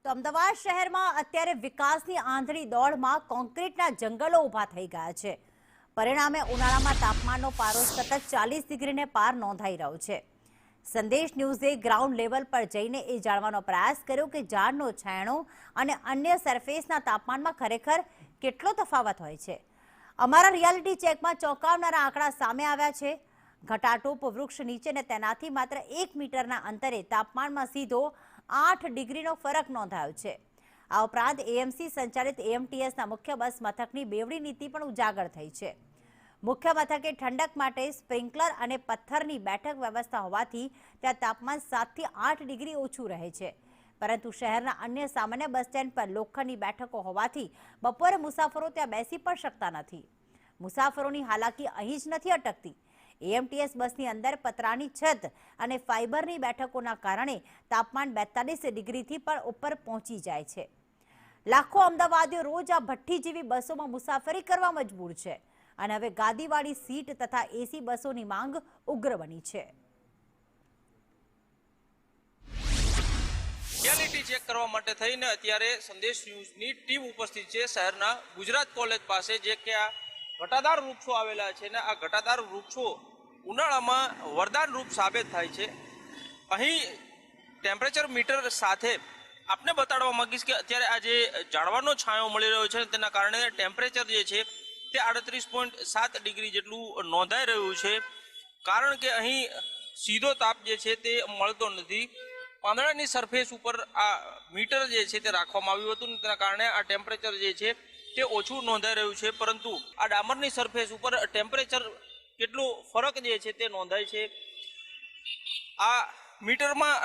તો અમદાવાદ શહેરમાં અત્યારે વિકાસની આંધળી દોડમાં કોન્ક્રીટના જંગલો ઊભા થઈ ગયા છે. પરિણામે ઉનાળામાં તાપમાનનો પારો સતત 40 ડિગ્રીને પાર નોંધાઈ રહ્યો છે. સંદેશ ન્યૂઝે ગ્રાઉન્ડ લેવલ પર જઈને એ જાણવાનો પ્રયાસ કર્યો કે ઝાડનો છાંયડો અને અન્ય સરફેસના તાપમાનમાં ખરેખર કેટલો તફાવત હોય છે. અમારા રિયાલિટી ચેકમાં ચોંકાવનારા આંકડા સામે આવ્યા છે. ઘટાટોપ વૃક્ષ નીચે ને તેનાથી માત્ર 1 મીટરના અંતરે તાપમાનમાં સીધો 8 ડિગ્રીનો ફરક નોંધાયો છે. આ ઉપરાંત એએમસી સંચાલિત એએમટીએસના મુખ્ય બસ મથકની બેવડી નીતિ પણ ઉજાગર થઈ છે. મુખ્ય મથકે ઠંડક માટે સ્પ્રિંકલર અને પથ્થરની બેઠક વ્યવસ્થા હોવાથી ત્યાં તાપમાન 7 થી 8 ડિગ્રી ઓછું રહે છે. પરંતુ શહેરના અન્ય સામાન્ય બસ સ્ટેન્ડ પર લોખંડની બેઠકો હોવાથી બપોરે મુસાફરો ત્યાં બેસી પણ શકતા નથી. મુસાફરોની હાલાકી અહીં જ નથી અટકતી. એએમટીએસ બસની અંદર પતરાની છત અને ફાઇબરની બેઠકોના કારણે તાપમાન 42 ડિગ્રીથી પણ ઉપર પહોંચી જાય છે. લાખો અમદાવાદીઓ રોજ આ ભઠ્ઠી જેવી બસોમાં મુસાફરી કરવા મજબૂર છે અને હવે ગાદીવાળી સીટ તથા એસી બસોની માંગ ઉગ્ર બની છે. રિયાલિટી ચેક કરવા માટે થઈને અત્યારે સંદેશ ન્યૂઝની ટીમ ઉપસ્થિત છે શહેરના ગુજરાત કોલેજ પાસે, જે કે આ ઘટાદાર વૃક્ષો આવેલા છે ને આ ઘટાદાર વૃક્ષો ઉનાળામાં વરદાન રૂપ સાબિત થાય છે. અહીં ટેમ્પરેચર મીટર સાથે આપને બતાડવા માંગીશ કે અત્યારે આ જે ઝાડવાનો છાંયો મળી રહ્યો છે તેના કારણે ટેમ્પરેચર જે છે તે 38.7 ડિગ્રી જેટલું નોંધાઈ રહ્યું છે. કારણ કે અહીં સીધો તાપ જે છે તે મળતો નથી. પાંદડાની સરફેસ ઉપર આ મીટર જે છે તે રાખવામાં આવ્યું હતું, તેના કારણે આ ટેમ્પરેચર જે છે તે ઓછું નોંધાઈ રહ્યું છે. પરંતુ આ ડામરની સરફેસ ઉપર ટેમ્પરેચર કેટલો ફરક જે છે તે નોંધાય છે. આ મીટરમાં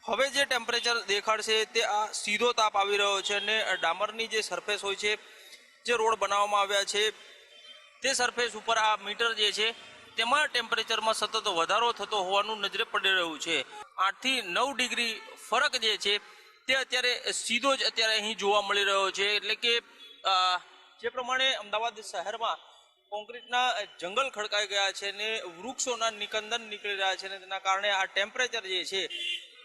હવે જે ટેમ્પરેચર દેખાડશે તે આ સીધો તાપ આવી રહ્યો છે અને ડામરની જે સરફેસ હોય છે, જે રોડ બનાવવામાં આવ્યા છે તે સરફેસ ઉપર આ મીટર જે છે તેમાં ટેમ્પરેચરમાં સતત વધારો થતો હોવાનું નજરે પડી રહ્યું છે. 8 થી 9 ડિગ્રી ફરક જે છે તે અત્યારે સીધો જ અત્યારે અહીં જોવા મળી રહ્યો છે. એટલે કે જે પ્રમાણે અમદાવાદ શહેરમાં કોન્ક્રીટના જંગલ ખડકાઈ ગયા છે ને વૃક્ષોના નિકંદન નીકળી રહ્યા છે ને તેના કારણે આ ટેમ્પરેચર જે છે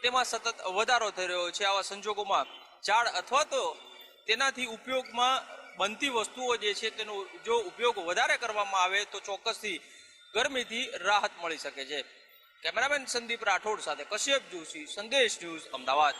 તેમાં સતત વધારો થઈ રહ્યો છે. આવા સંજોગોમાં ઝાડ અથવા તો તેનાથી ઉપયોગમાં બનતી વસ્તુઓ જે છે તેનો જો ઉપયોગ વધારે કરવામાં આવે તો ચોક્કસથી ગરમીથી રાહત મળી શકે છે. કેમેરામેન સંદીપ રાઠોડ સાથે કશ્યપ જોશી, સંદેશ ન્યૂઝ, અમદાવાદ.